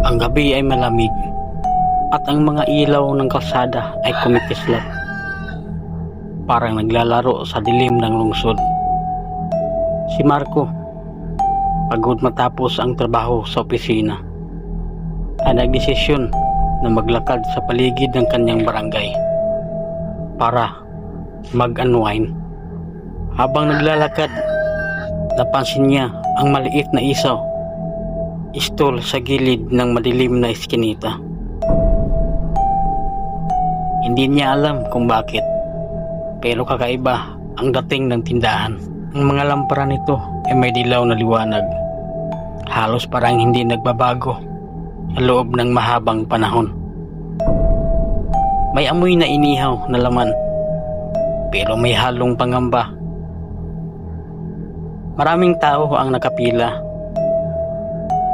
Ang gabi ay malamig at ang mga ilaw ng kalsada ay kumikislap, parang naglalaro sa dilim ng lungsod. Si Marco, pagod matapos ang trabaho sa opisina, ay nagdesisyon na maglakad sa paligid ng kanyang barangay para mag-unwind. Habang naglalakad, napansin niya ang maliit na isaw istol sa gilid ng madilim na eskinita. Hindi niya alam kung bakit, pero kakaiba ang dating ng tindahan. Ang mga lampara nito ay may dilaw na liwanag, halos parang hindi nagbabago sa loob ng mahabang panahon. May amoy na inihaw na laman, pero may halong pangamba. Maraming tao ang nakapila,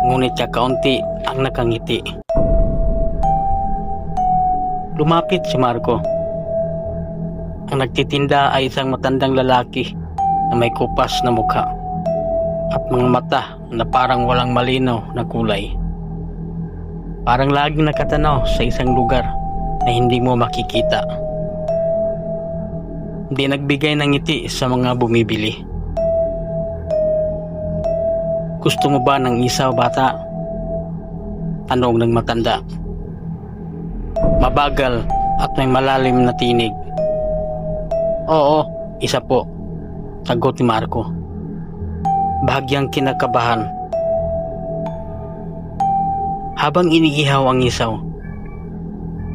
ngunit kakaunti ang nakangiti. Lumapit si Marco. Ang nagtitinda ay isang matandang lalaki na may kupas na mukha at mga mata na parang walang malinaw na kulay. Parang laging nakatanaw sa isang lugar na hindi mo makikita. Hindi nagbigay ng ngiti sa mga bumibili. "Gusto mo ba ng isaw, bata?" tanong ng matanda. Mabagal at may malalim na tinig. "Oo, isa po," sagot ni Marco, bahagyang kinakabahan. Habang iniihaw ang isaw,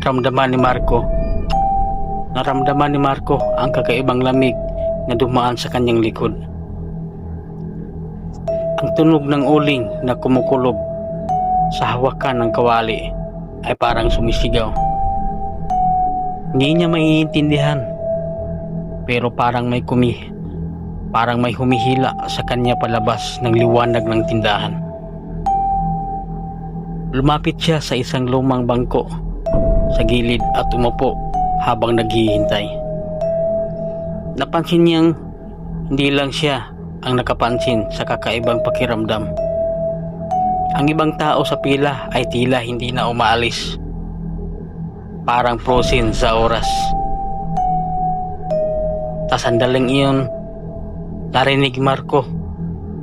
naramdaman ni Marco ang kakaibang lamig na dumaan sa kanyang likod. Ang tunog ng uling na kumukulob sa hawakan ng kawali ay parang sumisigaw. Hindi niya maiintindihan, pero parang may humihila sa kanya palabas ng liwanag ng tindahan. Lumapit siya sa isang lumang bangko sa gilid at umupo habang naghihintay. Napansin niyang hindi lang siya ang nakapansin sa kakaibang pakiramdam. Ang ibang tao sa pila ay tila hindi na umaalis, parang frozen sa oras. Sa sandaling iyon, narinig Marco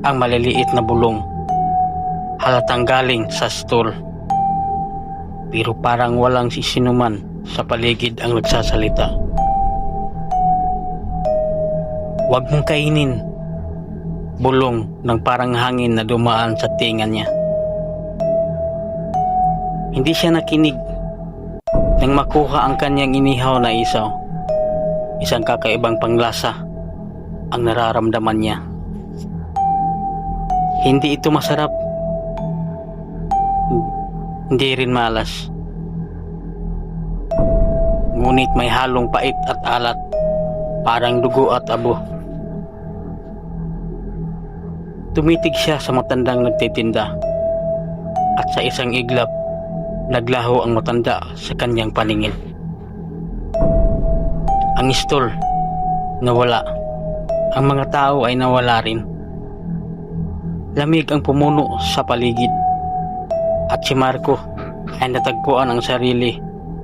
ang maliliit na bulong, halatang galing sa stall, pero parang walang sisinuman sa paligid ang nagsasalita. "Huwag mong kainin," bulong ng parang hangin na dumaan sa tinga niya. Hindi siya nakinig nang makuha ang kanyang inihaw na isaw. Isang kakaibang panglasa ang nararamdaman niya. Hindi ito masarap, hindi rin malas, ngunit may halong pait at alat, parang dugo at abo. Tumitig siya sa matandang nagtitinda, at sa isang iglap, naglaho ang matanda sa kanyang paningin. Ang stall nawala. Ang mga tao ay nawala rin. Lamig ang pumuno sa paligid, at si Marco ay natagpuan ang sarili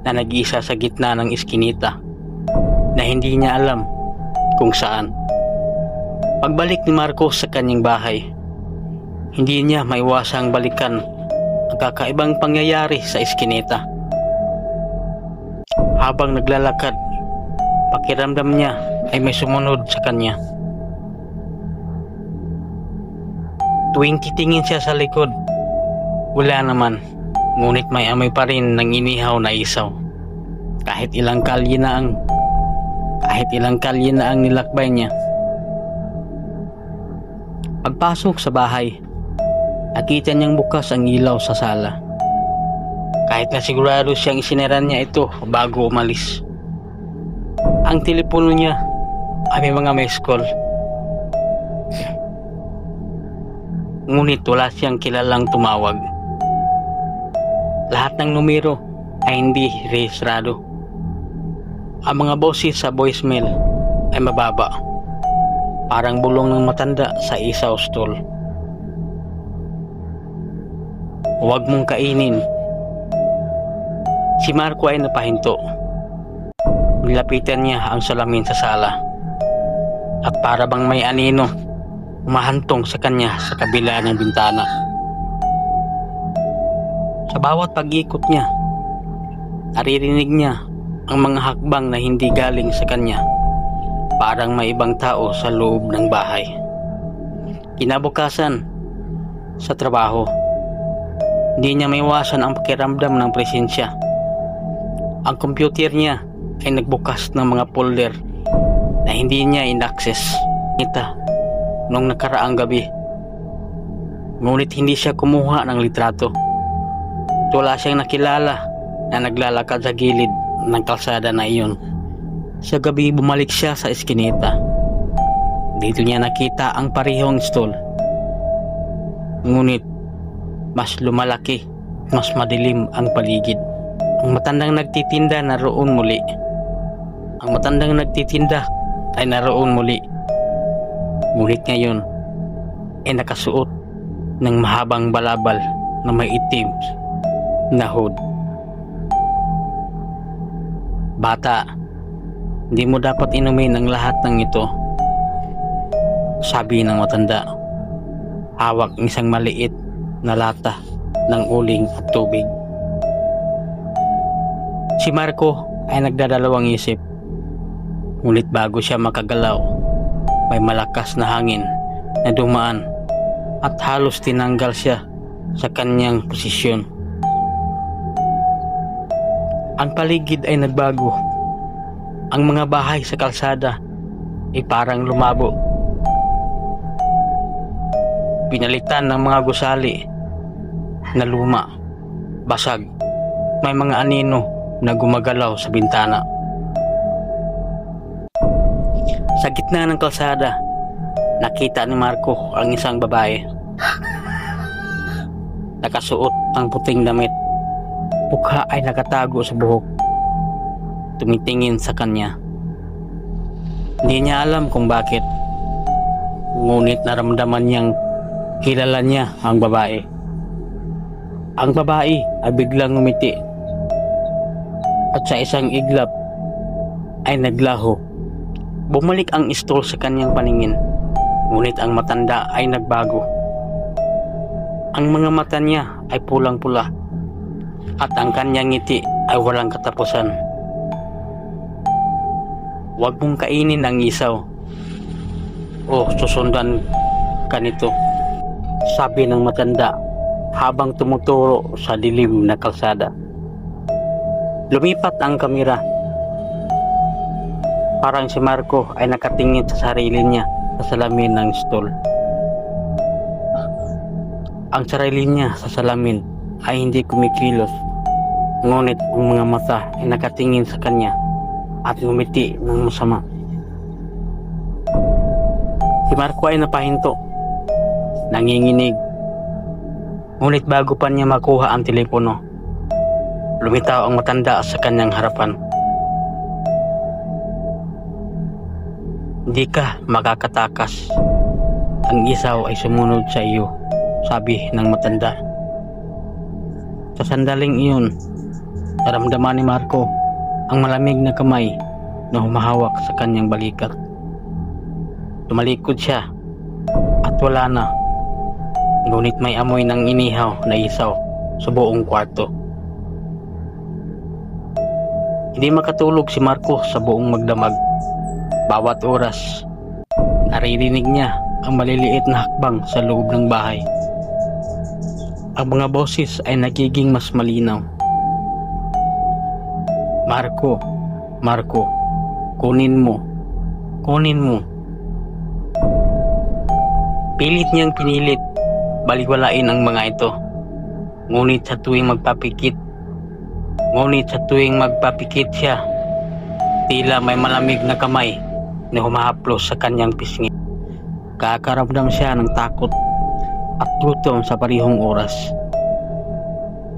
na nag-iisa sa gitna ng iskinita na hindi niya alam kung saan. Pagbalik ni Marco sa kanyang bahay, hindi niya maiwasang balikan ang kakaibang pangyayari sa iskinita. Habang naglalakad, pakiramdam niya ay may sumunod sa kanya. Tuwing titingin siya sa likod, wala naman, ngunit may amoy pa rin ng inihaw na isaw. Kahit ilang kalye na ang nilakbay niya. Pagpasok sa bahay, nakita niyang bukas ang ilaw sa sala. Kahit na sigurado siyang isinara niya ito bago umalis. Ang telepono niya ay may mga missed call, ngunit wala siyang kilalang tumawag. Lahat ng numero ay hindi rehistrado. Ang mga boses sa voicemail ay mababa, parang bulong ng matanda sa isaw stall. Huwag mong kainin. Si Marco ay napahinto. Nilapitan niya ang salamin sa sala. At para bang may anino, umahantong sa kanya sa kabila ng bintana. Sa bawat pag-ikot niya, naririnig niya ang mga hakbang na hindi galing sa kanya. Parang may ibang tao sa loob ng bahay. Kinabukasan, sa trabaho, hindi niya maiwasan ang pakiramdam ng presensya. Ang computer niya ay nagbukas ng mga folder na hindi niya in-access nung nakaraang gabi. Ngunit hindi siya kumuha ng litrato. Wala siyang nakilala na naglalakad sa gilid ng kalsada na iyon. Sa gabi, bumalik siya sa eskinita. Dito niya nakita ang parehong stall. Ngunit mas lumalaki, mas madilim ang paligid. Ang matandang nagtitinda naroon muli. Ang matandang nagtitinda ay naroon muli. Ngunit ngayon ay nakasuot ng mahabang balabal na may itim na hood. Bata, hindi mo dapat inumin ang lahat ng ito, sabi ng matanda. Hawak ng isang maliit na lata ng uling at tubig. Si Marco ay nagdadalawang isip. Ngunit bago siya makagalaw, may malakas na hangin na dumaan at halos tinanggal siya sa kanyang posisyon. Ang paligid ay nagbago. Ang mga bahay sa kalsada ay parang lumabo. Pinalitan ng mga gusali na luma, basag. May mga anino na gumagalaw sa bintana. Sa gitna ng kalsada, nakita ni Marco ang isang babae. Nakasuot ang puting damit. Mukha ay nakatago sa buhok. Tumitingin sa kanya. Hindi niya alam kung bakit. Ngunit naramdaman niyang kilala niya ang babae. Ang babae ay biglang ngumiti. At sa isang iglap ay naglaho. Bumalik ang istol sa kanyang paningin. Ngunit ang matanda ay nagbago. Ang mga mata niya ay pulang-pula. At ang kanyang ngiti ay walang katapusan. Huwag mong kainin ang isaw o susundan ka nito, sabi ng matanda habang tumuturo sa dilim na kalsada. Lumipat ang kamera. Parang si Marco ay nakatingin sa sarili niya sa salamin ng stall. Ang sarili niya sa salamin ay hindi kumikilos, ngunit ang mga mata ay nakatingin sa kanya at ngumiti ng masama. Si Marco ay napahinto, nanginginig. Ngunit bago pa niya makuha ang telepono, lumitaw ang matanda sa kanyang harapan. Hindi ka makakatakas. Ang isaw ay sumunod sa iyo, sabi ng matanda. Sa sandaling iyon, naramdaman ni Marco ang malamig na kamay na humahawak sa kanyang balikat. Tumalikod siya at wala na. Ngunit may amoy ng inihaw na isaw sa buong kwarto. Hindi makatulog si Marco sa buong magdamag. Bawat oras, naririnig niya ang maliliit na hakbang sa loob ng bahay. Ang mga boses ay nagiging mas malinaw. Marco, Marco, kunin mo, kunin mo. Pilit niyang pinilit baliwalain ang mga ito. Ngunit sa tuwing magpapikit siya, tila may malamig na kamay na humahaplos sa kanyang pisngi. Kakaramdam siya ng takot at gutom sa parehong oras.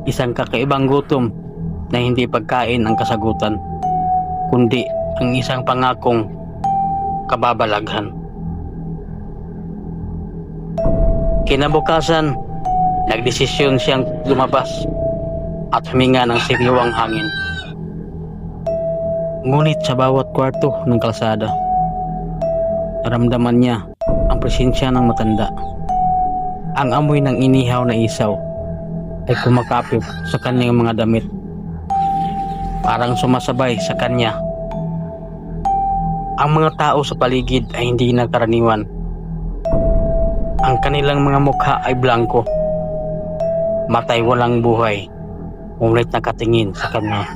Isang kakaibang gutom na hindi pagkain ang kasagutan, kundi ang isang pangakong kababalaghan. Kinabukasan, Nagdesisyon siyang lumabas at huminga ng siriwang hangin. Ngunit sa bawat kwarto ng kalsada, naramdaman niya ang presensya ng matanda. Ang amoy ng inihaw na isaw ay kumakapit sa kanyang mga damit. Parang sumasabay sa kanya. Ang mga tao sa paligid ay hindi nagkaraniwan. Ang kanilang mga mukha ay blanko. Matay walang buhay, ngunit nakatingin sa kanya.